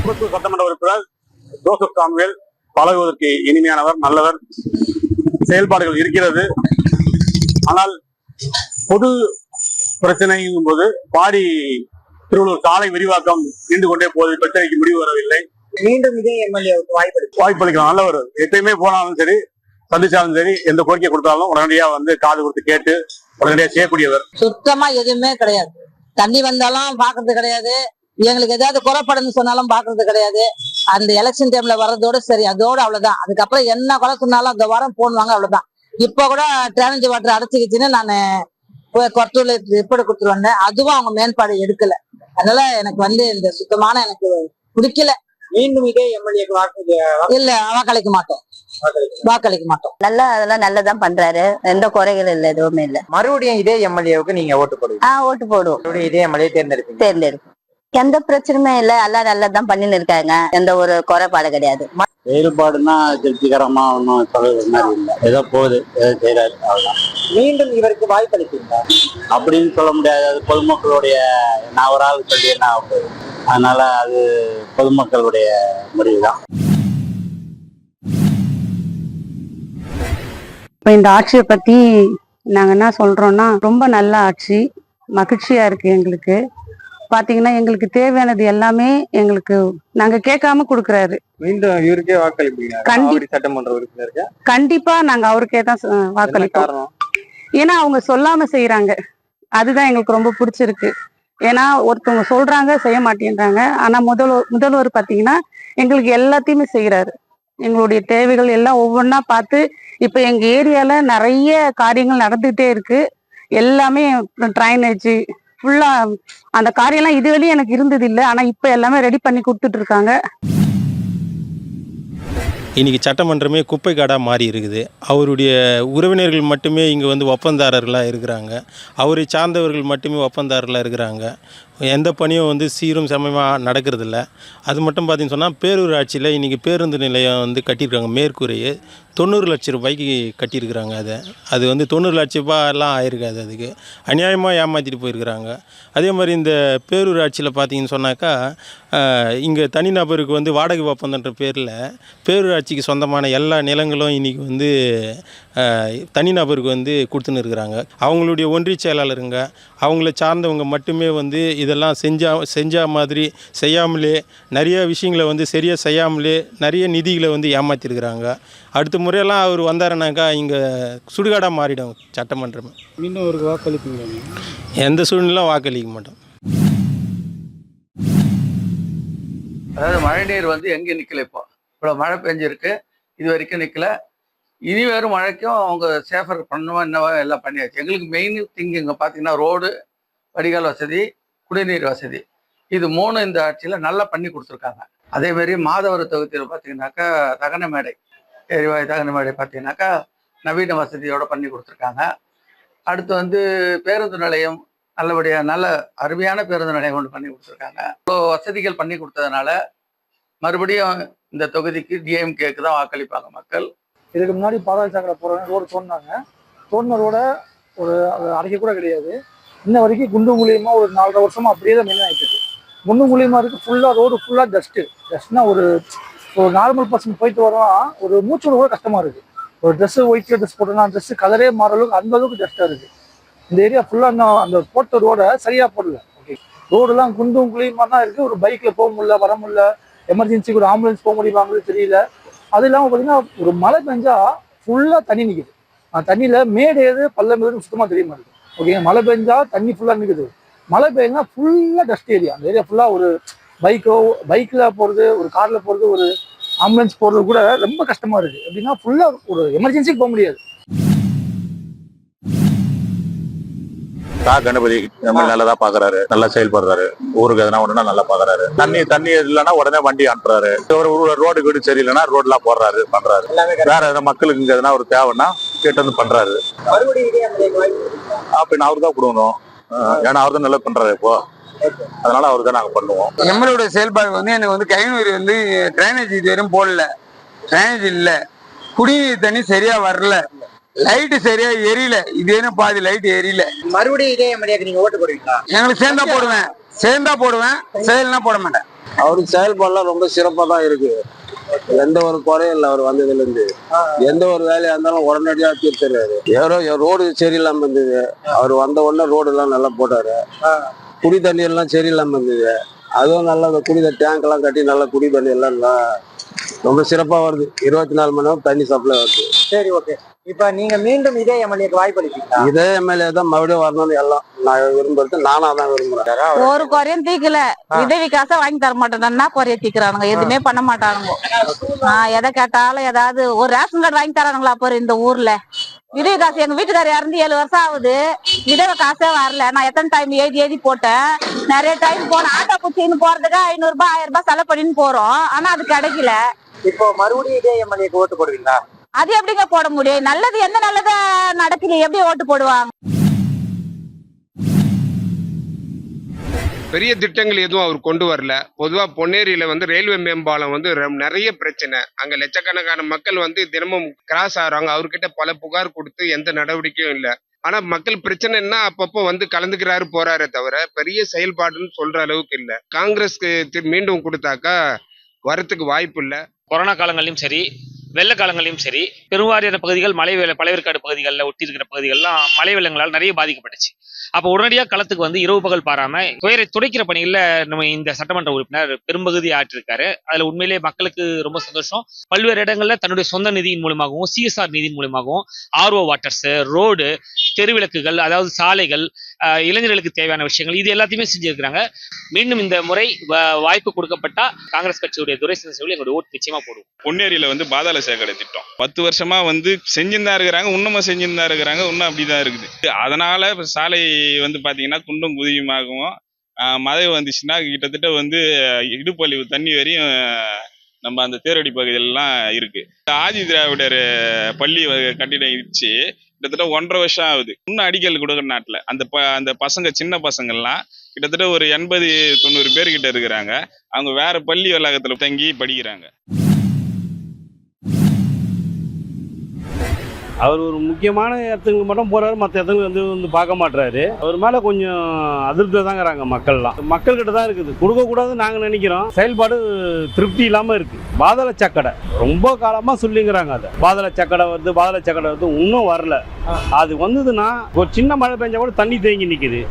திருப்பத்தூர் சட்டமன்ற உறுப்பினர் Joseph Samuel பழகுவதற்கு இனிமையானவர், நல்லவர், செயல்பாடுகள் இருக்கிறது. ஆனால் பொது பிரச்சனையும் போது பாடி திருவள்ளூர் சாலை விரிவாக்கம் நீண்டு கொண்டே போது பிரச்சனைக்கு முடிவு வரவில்லை. மீண்டும் இதே எம்எல்ஏவுக்கு வாய்ப்பளிக்கலாம். நல்லவர், எப்பயுமே போனாலும் சரி, சந்திச்சாலும் சரி, எந்த கோரிக்கை கொடுத்தாலும் உடனடியா காது கொடுத்து கேட்டு உடனடியா செய்யக்கூடியவர். சுத்தமா எதுவுமே கிடையாது. தண்ணி வந்தாலும் பாக்குறது கிடையாது, எங்களுக்கு ஏதாவது குறைப்படன்னு சொன்னாலும் பாக்குறது கிடையாது. அந்த எலெக்ஷன் டைம்ல வர்றதோட சரி, அதோட அவ்வளவுதான். அதுக்கப்புறம் என்ன குறை சொன்னாலும் அந்த வாரம் போடுவாங்க, அவ்வளவுதான். இப்ப கூட டிரைனேஜ் வாட்டர் அடைச்சிக்கிச்சுன்னு நான் கொரட்டூர்ல ரிப்போர்ட் கொடுத்துட்டு வந்தேன். அதுவும் அவங்க மேம்பாடு எடுக்கல. அதனால எனக்கு இந்த சுத்தமான எனக்கு பிடிக்கல. மீண்டும் இதே எம்எல்ஏக்கு இல்ல, வாக்களிக்க மாட்டோம். நல்லா அதெல்லாம் நல்லதான் பண்றாரு, எந்த குறைகள் இல்ல, எதுவுமே இல்ல. மறுபடியும் இதே எம்எல்ஏவுக்கு நீங்க ஓட்டு போடுவீங்க? ஓட்டு போடுவோம். மறுபடியும் இதே எம்எல்ஏ தேர்ந்தெடுக்கும். எந்த பிரச்சனையுமே இல்ல, எல்லாம் நல்லதான் பண்ணின்னு இருக்காங்க, எந்த ஒரு குறைபாடு கிடையாது. செயல்பாடுன்னா திருப்திகரமா ஒன்றும் சொல்றது மாதிரி இல்லை, ஏதோ போகுது, ஏதோ செய்யறாரு, அவ்வளவுதான். மீண்டும் இவருக்கு வாய்ப்பளிப்பீங்களா? அப்படின்னு சொல்ல முடியாது, அது பொதுமக்களுடைய, நான் ஒரு ஆள் சொல்லி என்ன ஆக போகுது, அதனால அது பொதுமக்களுடைய முடிவு தான். இப்போ இந்த ஆட்சியை பத்தி நாங்க என்ன சொல்றோம்னா, ரொம்ப நல்ல ஆட்சி, மகிழ்ச்சியா இருக்கு எங்களுக்கு. பாத்தீங்கன்னா எங்களுக்கு தேவையானது எல்லாமே எங்களுக்கு நாங்க கேட்காம கொடுக்கறாரு. மீண்டும் இவருக்கே வாக்களிப்பீங்க? சட்டமன்ற உறுப்பினருக்கு கண்டிப்பா நாங்க அவருக்கே தான் வாக்களிப்போம். ஏன்னா அவங்க சொல்லாம செய்யறாங்க, அதுதான் எங்களுக்கு ரொம்ப பிடிச்சிருக்கு. ஏன்னா ஒருத்தவங்க சொல்றாங்க, செய்ய மாட்டேன்றாங்க. ஆனா முதல்வர் பாத்தீங்கன்னா எங்களுக்கு எல்லாத்தையுமே செய்யறாரு. எங்களுடைய தேவைகள் எல்லாம் ஒவ்வொன்றா பார்த்து இப்ப எங்க ஏரியால நிறைய காரியங்கள் நடந்துகிட்டே இருக்கு. எல்லாமே ட்ரைனேஜ் ஃபுல்லா அந்த காரியம்லாம் இதுவரையும் எனக்கு இருந்தது இல்லை. ஆனா இப்ப எல்லாமே ரெடி பண்ணி கொடுத்துட்டு இருக்காங்க. இன்றைக்கி சட்டமன்றமே குப்பை காடாக மாறி இருக்குது. அவருடைய உறவினர்கள் மட்டுமே இங்கே ஒப்பந்தாரர்களாக இருக்கிறாங்க. அவரை சார்ந்தவர்கள் மட்டுமே ஒப்பந்தாரர்களாக இருக்கிறாங்க. எந்த பணியும் சீரும் சமயமாக நடக்கிறதில்ல. அது மட்டும் பார்த்திங்கன்னு சொன்னால், பேரூராட்சியில் இன்றைக்கி பேருந்து நிலையம் கட்டியிருக்காங்க. மேற்கூரையே 90 லட்ச ரூபாய்க்கு கட்டியிருக்கிறாங்க. அது 90 லட்ச ரூபாயெல்லாம் ஆயிருக்காது. அதுக்கு அநியாயமாக ஏமாற்றிட்டு போயிருக்கிறாங்க. அதே மாதிரி இந்த பேரூராட்சியில் பார்த்திங்கன்னு சொன்னாக்கா, இங்கே தனிநபருக்கு வாடகை ஒப்பந்தன்ற பேரில் பேரூராட்சிக்கு சொந்தமான எல்லா நிலங்களும் இன்றைக்கி தனிநபருக்கு கொடுத்துன்னு இருக்கிறாங்க. அவங்களுடைய ஒன்றிய செயலாளருங்க, அவங்கள சார்ந்தவங்க மட்டுமே இதெல்லாம் செஞ்சா மாதிரி செய்யாமலே, நிறைய விஷயங்களை சரியாக செய்யாமலே நிறைய நிதிகளை ஏமாற்றிருக்கிறாங்க. அடுத்த முறையெல்லாம் அவர் வந்தாருனாக்கா இங்கே சுடுகாடாக மாறிடும் சட்டமன்றமே. இன்னும் அவருக்கு வாக்களிப்பீங்க? எந்த சூழ்நிலையும் வாக்களிக்க மாட்டோம். அதாவது மழை நீர் எங்கே நிற்கல. இப்போ மழை பெஞ்சிருக்கு, இது வரைக்கும் நிற்கல. இனி வேறு மழைக்கும் அவங்க சேஃபர் பண்ணுவா என்னவா எல்லாம் பண்ணியாச்சு. எங்களுக்கு மெயின் திங் இங்கே பார்த்தீங்கன்னா ரோடு, வடிகால் வசதி, குடிநீர் வசதி, இது 3 இந்த ஆட்சியில் நல்லா பண்ணி கொடுத்துருக்காங்க. அதேமாரி மாதவர தொகுதியில் பார்த்தீங்கன்னாக்கா தகன மேடை, எரிவாயு தகன மேடை பார்த்தீங்கன்னாக்கா நவீன வசதியோடு பண்ணி கொடுத்துருக்காங்க. அடுத்து பேருந்து நிலையம் நல்லபடியாக நல்ல அருமையான பேருந்து நிலையம் ஒன்று பண்ணி கொடுத்துருக்காங்க. இவ்வளோ வசதிகள் பண்ணி கொடுத்ததுனால மறுபடியும் இந்த தொகுதிக்கு டிஎம்கேக்கு தான் வாக்களிப்பாங்க மக்கள். இதுக்கு முன்னாடி பாதாள சாக்கடை போகிறவங்க ரோடு தோண்டினாங்க, ரோட ஒரு அடைக்க கூட கிடையாது. இன்ன வரைக்கும் குண்டு மூலியமா ஒரு 4.5 வருஷமா அப்படியே தான் மெயின் ஆகிட்டு இருக்கு. குண்டு மூலியமா இருக்கு, ஃபுல்லாக ரோடு ஃபுல்லாக டஸ்ட்னா ஒரு நார்மல் பர்சன் போயிட்டு வரோம், ஒரு மூச்சோட கூட கஷ்டமா இருக்கு. ஒரு ட்ரெஸ்ஸு ஒயிட் ட்ரெஸ் போட்டோம்னா ட்ரெஸ்ஸு கலரே மாற அளவுக்கு அந்த அளவுக்கு டஸ்ட்டாக இருக்கு. இந்த ஏரியா ஃபுல்லாக அந்த போட்ட ரோடை சரியாக போடல. ஓகே, ரோடெல்லாம் குண்டும் குழியுமா தான் இருக்குது. ஒரு பைக்கில் போக முடியல, வர முடியல, எமர்ஜென்சிக்கு ஒரு ஆம்புலன்ஸ் போக முடியுமாங்கிறது தெரியல. அது இல்லாமல் பார்த்தீங்கன்னா ஒரு மழை பெஞ்சா ஃபுல்லாக தண்ணி நிற்குது. தண்ணியில் மேடு ஏது பள்ளம் ஏதுன்னு சுத்தமாக தெரிய மாட்டேங்குது. ஓகேங்க, மழை பெஞ்சா தண்ணி ஃபுல்லாக நிற்குது, மழை பெய்யுனா ஃபுல்லாக டஸ்ட் ஏரியா. அந்த ஏரியா ஃபுல்லாக ஒரு பைக்கில் போகிறது, ஒரு காரில் போகிறது, ஒரு ஆம்புலன்ஸ் போகிறது கூட ரொம்ப கஷ்டமாக இருக்குது. எப்படின்னா ஃபுல்லாக ஒரு எமர்ஜென்சிக்கு போக முடியாது. கணபதி நல்லதா பாக்குறாரு, நல்லா செயல்படுறாரு. ஊருக்கு எதனா ஒண்ணுனா நல்லா பாக்குறாரு. தண்ணி இல்லைன்னா உடனே வண்டி அனுப்புறாரு. ரோடு வீடு சரியில்லைன்னா ரோட்லாம் போடுறாரு, பண்றாரு. வேற எதனா மக்களுக்கு இங்க எதனா ஒரு தேவைன்னா கேட்டு பண்றாரு. அப்படின்னு அவரு தான் கொடுக்கணும், ஏன்னா அவர் தான் நல்லா பண்றாரு இப்போ. அதனால அவரு தான் நாங்க பண்ணுவோம். நம்மளோட செயல்பாடு எனக்கு கைநூறு டிரைனேஜ் இது வரையும் போடல, டிரைனேஜ் இல்ல, குடிநீர் தண்ணி சரியா வரல, லைட் சரியா எரியல, இது பாதி லைட் எரியல. மறுபடியும் இதே எம்எல்ஏக்கு நீங்க ஓட்டு போடுவீங்களா? எங்களுக்கு சேர்ந்தா போடுவேன், செயல்னா போட மாட்டேன். அவருக்கு செயல்பாடுலாம் ரொம்ப சிறப்பா தான் இருக்கு. எந்த ஒரு குறையும் இல்லை அவர் வந்ததுல இருந்து. எந்த ஒரு வேலையா இருந்தாலும் உடனடியா தீர்த்துறாரு. ரோடு சரியில்லாம இருந்தது, அவர் வந்த உடனே ரோடு எல்லாம் நல்லா போட்டாரு. குடி தண்ணி எல்லாம் சரியில்லாம இருந்தது, அதுவும் நல்லா குடி டேங்க் எல்லாம் கட்டி நல்லா குடி தண்ணி எல்லாம் ரொம்ப சிறப்பா வருது. 24 மணி நேரம் தண்ணி சப்ளை வருது. சரி, ஓகே. இப்ப நீங்க மீண்டும் இதே எம்எல்ஏக்கு வாய்ப்பு அளிப்பீங்களா? இதே எம்எல்ஏ தான் மறுபடியும் வரணும்னு எல்லாம் நான் விரும்புறது. நானா தான் விரும்புறேன். ஒரு குறையும் தீக்கல, உதவி காசை வாங்கி தர மாட்டேன்னா குறைய தீக்குறானுங்க, எதுவுமே பண்ண மாட்டானுங்க. எதை கேட்டாலும் ஏதாவது ஒரு ரேஷன் கார்டு வாங்கி தரானுங்களா பாரு இந்த ஊர்ல. விதவை காசு எங்க வீட்டுக்காரர் இறந்து 7 வருஷம் ஆகுது, விதவை காசே வரல. நான் எத்தனை டைம் எழுதி போட்டேன், நிறைய டைம் போனேன். ஆட்டோ குச்சின்னு போறதுக்கு 500 ரூபாய் 1000 ரூபாய் செலவு பண்ணின்னு போறோம், ஆனா அது கிடைக்கல. இப்போ மறுபடியும் இதே எம்எல்ஏக்கு ஓட்டு போடுவீங்களா? அது எப்படிங்க போட முடியும்? நல்லது எந்த நல்லத நடக்கல, எப்படி ஓட்டு போடுவாங்க? பெரிய திட்டங்கள் எதுவும் அவர் கொண்டு வரல. பொதுவாக பொன்னேரியில ரயில்வே மேம்பாலம் நிறைய பிரச்சனை. அங்க லட்சக்கணக்கான மக்கள் தினமும் கிராஸ் ஆகிறாங்க. அவர்கிட்ட பல புகார் கொடுத்து எந்த நடவடிக்கையும் இல்லை. ஆனா மக்கள் பிரச்சனைன்னா அப்பப்போ கலந்துக்கிறாரு போறாரே தவிர பெரிய செயல்பாடுன்னு சொல்ற அளவுக்கு இல்லை. காங்கிரஸ்க்கு மீண்டும் கொடுத்தாக்கா வரத்துக்கு வாய்ப்பு இல்லை. கொரோனா காலங்களிலும் சரி, வெள்ள காலங்களிலும் சரி, பெருவாரியான பகுதிகள் பழவேற்காடு பகுதிகளில் ஒட்டி இருக்கிற பகுதிகள்லாம் மழை வெள்ளங்களால் நிறைய பாதிக்கப்பட்டுச்சு. அப்போ உடனடியாக களத்துக்கு இரவு பகல் பாராம துயரை துடைக்கிற பணிகளில் நம்ம இந்த சட்டமன்ற உறுப்பினர் பெரும்பகுதி ஆற்றிருக்காரு. அதுல உண்மையிலேயே மக்களுக்கு ரொம்ப சந்தோஷம். பல்வேறு இடங்கள்ல தன்னுடைய சொந்த நிதியின் மூலமாகவும் சிஎஸ்ஆர் நிதியின் மூலமாகவும் ஆர்ஓ வாட்டர்ஸ், ரோடு, தெருவிளக்குகள், அதாவது சாலைகள், இளைஞர்களுக்கு தேவையான விஷயங்கள், இது எல்லாத்தையுமே செஞ்சிருக்கிறாங்க. மீண்டும் இந்த முறை வாய்ப்பு கொடுக்கப்பட்டா காங்கிரஸ் கட்சியுடைய துரைசன் செல்வி எங்களுடைய ஓட்டு நிச்சயமா போடுவோம். பொன்னேரியில பாதாள சாக்கடை திட்டம் 10 வருஷமா செஞ்சுதான் இருக்கிறாங்க, இன்னமும் செஞ்சுதான் இருக்கிறாங்க, இன்னும் அப்படிதான் இருக்குது. அதனால சாலை பாத்தீங்கன்னா குண்டும் குதியுமாகவும், மழை வந்துச்சுன்னா கிட்டத்தட்ட இடுப்பழிவு தண்ணி வரையும் நம்ம அந்த தேரடி பகுதியிலாம் இருக்கு. ஆதி திராவிடர் பள்ளி கட்டிடம் இடிச்சு கிட்டத்தட்ட 1.5 வருஷம் ஆகுது. இன்னும் அடிக்கல் கொடுக்குற நாட்டுல அந்த பசங்க, சின்ன பசங்கள்லாம் கிட்டத்தட்ட ஒரு 80-90 பேர்கிட்ட இருக்கிறாங்க. அவங்க வேற பள்ளி வளாகத்துல தங்கி படிக்கிறாங்க. அவர் ஒரு முக்கியமான இடத்துக்கு மட்டும் போறாரு, மற்ற இடத்துக்கு பார்க்க மாட்டாரு. அவர் மேல கொஞ்சம் அதிருப்தியா தாங்கிறாங்க மக்கள்லாம். மக்கள்கிட்ட தான் இருக்குது, கொடுக்க கூடாதுன்னு நாங்க நினைக்கிறோம். செயல்பாடு திருப்தி இல்லாம இருக்கு. பாதாள சாக்கடை ரொம்ப காலமா சொல்லிங்கிறாங்க. அதை பாதாள சாக்கடை இன்னும் வரல. அது வந்ததுன்னா ஒரு சின்ன மழை பெஞ்சா கூட தண்ணி தேங்கி நிக்குது,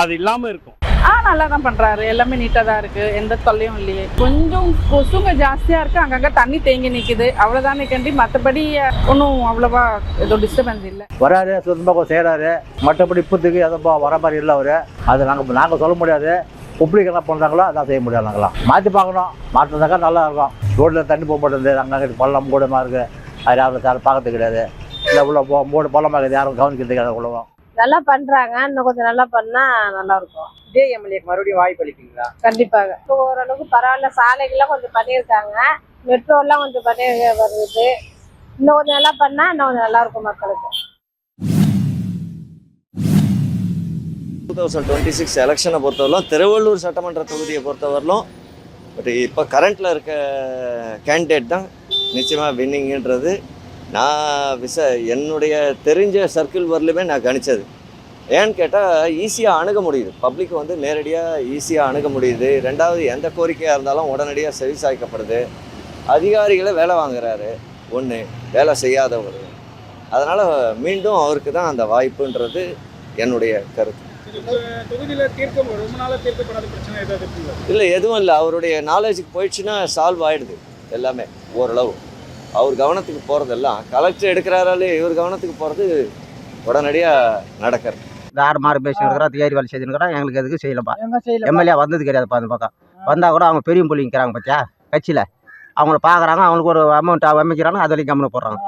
அது இல்லாம இருக்கும். நல்லா தான் பண்றாரு, எல்லாமே நீட்டா தான் இருக்கு, எந்த தொல்லையும் இல்லையே. கொஞ்சம் கொசுங்க ஜாஸ்தியா இருக்கு, அங்கங்க தண்ணி தேங்கி நிக்குது, அவ்வளவுதானே கண்டி. மற்றபடி ஒன்றும் அவ்வளவா ஏதோ டிஸ்டர்பன்ஸ் இல்லை. வராரு, சுத்தமாக செய்யறாரு. மற்றபடி இப்போதைக்கு எதுவும் வர மாதிரி இல்லை அவரு. அது நாங்க சொல்ல முடியாது. பப்ளிக் என்ன பண்றாங்களோ அதான் செய்ய முடியாது. நாங்களாம் மாற்றி பார்க்கணும், மாற்றினாக்கா நல்லா இருக்கும். ரோட்ல தண்ணி போக மாட்டேங்குது, அங்கே பள்ளம் கூடமா இருக்கு, அது யாரும் பார்க்கறது கிடையாது. இல்லை உள்ள பள்ளமாக இருக்குது, யாரும் கவனிக்கிறது கிடையாது. அவ்வளவா நல்லா பண்றாங்க, இன்னும் கொஞ்சம் நல்லா பண்ணா நல்லா இருக்கும். இதே எம்எல்ஏக்கு மறுபடியும் வாய்ப்பு அளிப்பீங்களா? கண்டிப்பாக. இப்போ ஓரளவுக்கு பரவாயில்ல, சாலைகள்லாம் கொஞ்சம் பண்ணியிருக்காங்க, மெட்ரோலாம் கொஞ்சம் பண்ணி வருது. இன்னும் கொஞ்சம் நல்லா பண்ணா இன்னும் கொஞ்சம் நல்லா இருக்கும் மக்களுக்கு. 2026 எலெக்ஷனை பொறுத்தவரையிலும், திருவள்ளூர் சட்டமன்ற தொகுதியை பொறுத்தவரையிலும் பட் இப்போ கரண்ட்டில் இருக்க கேண்டிடேட் தான் நிச்சயமாக வின்னிங்கன்றது நான் என்னுடைய தெரிஞ்ச சர்க்கிள் வரலுமே நான் கணிச்சது. ஏன்னு கேட்டால் ஈஸியாக அணுக முடியுது, பப்ளிக் நேரடியாக ஈஸியாக அணுக முடியுது. ரெண்டாவது, எந்த கோரிக்கையாக இருந்தாலும் உடனடியாக செவிசாய்க்கப்படுது. அதிகாரிகளை வேலை வாங்குறாரு, ஒன்று வேலை செய்யாதவர். அதனால் மீண்டும் அவருக்கு தான் அந்த வாய்ப்புன்றது என்னுடைய கருத்து. இல்லை, எதுவும் இல்லை. அவருடைய நாலேஜுக்கு போயிடுச்சுன்னா சால்வ் ஆகிடுது எல்லாமே ஓரளவு. அவர் கவனத்துக்கு போகிறதெல்லாம் கலெக்டர் எடுக்கிறாராலே இவர் கவனத்துக்கு போகிறது உடனடியாக நடக்கிறது. இந்த 6 மாறு பேசினுக்கிறோம், அதிகாரி வேலை செய்துனுக்கிறோம், எங்களுக்கு எதுக்கு செய்யலப்பா. எம்எல்ஏ வந்தது கிடையாதுப்பா. அந்த பக்கம் வந்தால் கூட அவங்க பெரிய பிள்ளைங்கிறாங்க பார்த்தியா கட்சியில். அவங்கள பார்க்குறாங்க, அவங்களுக்கு ஒரு அமௌண்ட் அமைக்கிறாங்க, அதில் கம்மனு போடுறாங்க.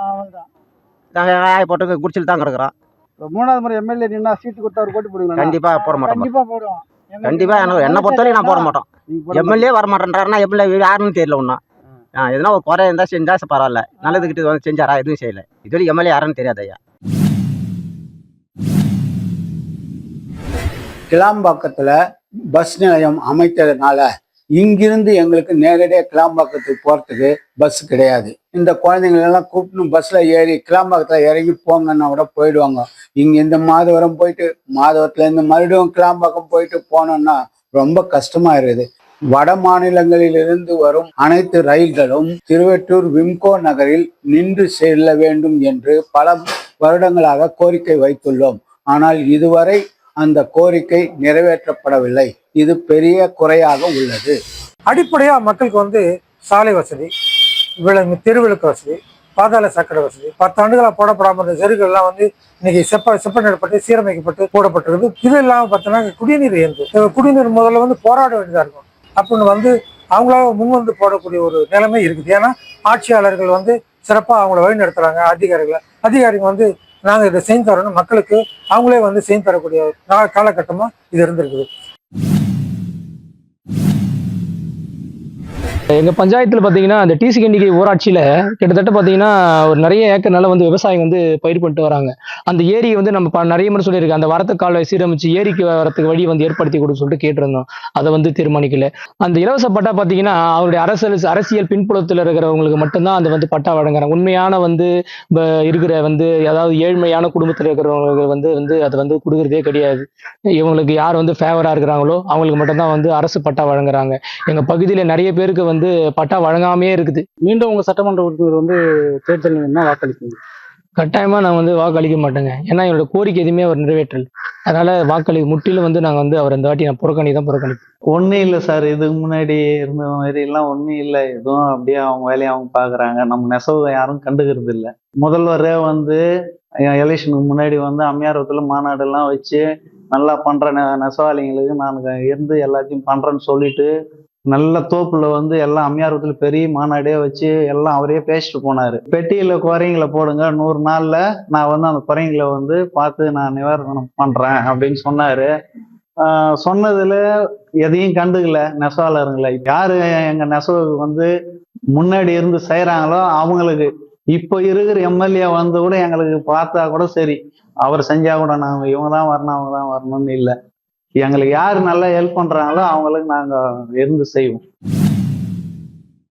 நாங்கள் போட்டு குடிச்சில் தான் கிடக்குறோம். 3வது முறை எம்எல்ஏ நின்னா சீட்டு கொடுத்தா அவர் போட்டு போடுவீங்க? கண்டிப்பாக போட மாட்டோம். கண்டிப்பாக போடுவோம். கண்டிப்பாக என்னை பொறுத்தவரைக்கும் நான் போட மாட்டோம். எம்எல்ஏ வர மாட்டேன்றாருன்னா எம்எல்ஏ யாருன்னு தெரியல ஒன்றும். எதுனா ஒரு குறை இருந்தால் செஞ்சால் பரவாயில்ல, நல்லதுக்கிட்ட செஞ்சாரா? எதுவும் செய்யலை. இதுவரை எம்எல்ஏ யாருன்னு தெரியாது ஐயா. கிளாம்பாக்கத்தில் பஸ் நிலையம் அமைத்ததுனால இங்கிருந்து எங்களுக்கு நேரடியாக கிளாம்பாக்கத்துக்கு போகிறதுக்கு பஸ் கிடையாது. இந்த குழந்தைங்களெல்லாம் கூப்பிட்டு பஸ்ஸில் ஏறி கிளாம்பாக்கத்தில் இறங்கி போங்கன்னா கூட போயிடுவாங்க. இங்கே இந்த மாதவரம் போயிட்டு மாதவரத்துலேருந்து மறுபடியும் கிளாம்பாக்கம் போயிட்டு போனோன்னா ரொம்ப கஷ்டமாக இருக்குது. வட மாநிலங்களிலிருந்து வரும் அனைத்து ரயில்களும் திருவெட்டூர் விம்கோ நகரில் நின்று செல்ல வேண்டும் என்று பல வருடங்களாக கோரிக்கை வைத்துள்ளோம். ஆனால் இதுவரை அந்த கோரிக்கை நிறைவேற்றப்படவில்லை. இது பெரிய குறையாக உள்ளது. அடிப்படையா மக்களுக்கு சாலை வசதி, தெருவிளக்கு வசதி, பாதாள சாக்கடை வசதி 10 ஆண்டுகளா போடப்படாம இருந்த செருகெல்லாம் இன்னைக்கு செப்பனிடப்பட்டு சீரமைக்கப்பட்டு போடப்பட்டிருக்கு. இது இல்லாம பார்த்தோன்னா குடிநீர் குடிநீர் முதல்ல போராட வேண்டியதா இருக்கும். அப்படின்னு அவங்களால முன் போடக்கூடிய ஒரு நிலைமை இருக்குது. ஏன்னா ஆட்சியாளர்கள் சிறப்பா அவங்கள வழி நடத்துறாங்க. அதிகாரிகள் நாங்க இதை செய்து தரோம்னு மக்களுக்கு அவங்களே செய்து தரக்கூடிய காலகட்டமா இது இருந்திருக்குது. எங்கள் பஞ்சாயத்தில் பார்த்தீங்கன்னா அந்த டிசிகண்டிகை ஊராட்சியில் கிட்டத்தட்ட பார்த்தீங்கன்னா ஒரு நிறைய ஏக்கர் நிலம் விவசாயம் பயிர் பண்ணிட்டு வராங்க. அந்த ஏரியை நம்ம நிறைய முறை சொல்லியிருக்கேன். அந்த வரத்து கால்வாய் சீரமைச்சு ஏரிக்கு வரத்துக்கு வழி ஏற்படுத்தி கொடுன்னு சொல்லிட்டு கேட்டிருந்தோம். அதை தீர்மானிக்கல. அந்த இலவச பட்டா பார்த்தீங்கன்னா அவருடைய அரசியல் பின்புலத்தில் இருக்கிறவங்களுக்கு மட்டும்தான் அந்த பட்டா வழங்குறாங்க. உண்மையான இருக்கிற அதாவது ஏழ்மையான குடும்பத்தில் இருக்கிறவங்களுக்கு அதை கொடுக்குறதே கிடையாது. இவங்களுக்கு யார் ஃபேவராக இருக்கிறாங்களோ அவங்களுக்கு மட்டும்தான் அரசு பட்டா வழங்குறாங்க. எங்கள் பகுதியில் நிறைய பேருக்கு பட்டா வழங்காமே இருக்குது. மீண்டும் உங்க சட்டமன்ற உறுப்பினர் தேர்தல் என்ன வாக்களிப்பீங்க? கட்டாயமா நான் வாக்களிக்க மாட்டேங்க. ஏன்னா என்னோட கோரிக்கை எதுவுமே அவர் நிறைவேற்றல். அதனால முற்றிலும் நாங்க அவர் இந்த வாட்டி நான் புறக்கணிப்பேன். ஒன்றும் இல்லை சார், இதுக்கு முன்னாடி இருந்த மாதிரி எல்லாம் ஒன்றும் இல்லை. எதுவும் அப்படியே அவங்க வேலையை அவங்க பார்க்குறாங்க. நம்ம நெசவு யாரும் கண்டுக்கிறது இல்லை. முதல்வரே எலெக்ஷனுக்கு முன்னாடி அம்மையாரத்தில் மாநாடெல்லாம் வச்சு நல்லா பண்ற நெசவாளிங்களுக்கு நான் இருந்து எல்லாத்தையும் பண்றேன்னு சொல்லிட்டு நல்ல தோப்புல எல்லாம் அம்மையாரத்தில் பெரிய மாநாடே வச்சு எல்லாம் அவரே பேசிட்டு போனாரு. பெட்டியில குறைங்களை போடுங்க, 100 நாள்ல நான் அந்த குறைங்களை பார்த்து நான் நிவாரணம் பண்றேன் அப்படின்னு சொன்னாரு. சொன்னதுல எதையும் கண்டுக்கல நெசவாளருங்களை. யாரு எங்க நெசவுக்கு முன்னாடி இருந்து செய்யறாங்களோ அவங்களுக்கு இப்போ இருக்கிற எம்எல்ஏ கூட எங்களுக்கு பார்த்தா கூட சரி, அவர் செஞ்சா கூட நாங்க இவங்க தான் வரணும் அவங்க தான் வரணும்னு இல்லை. எங்களுக்கு யாரு நல்லா ஹெல்ப் பண்றாங்களோ அவங்களுக்கு நாங்க இருந்து செய்வோம்.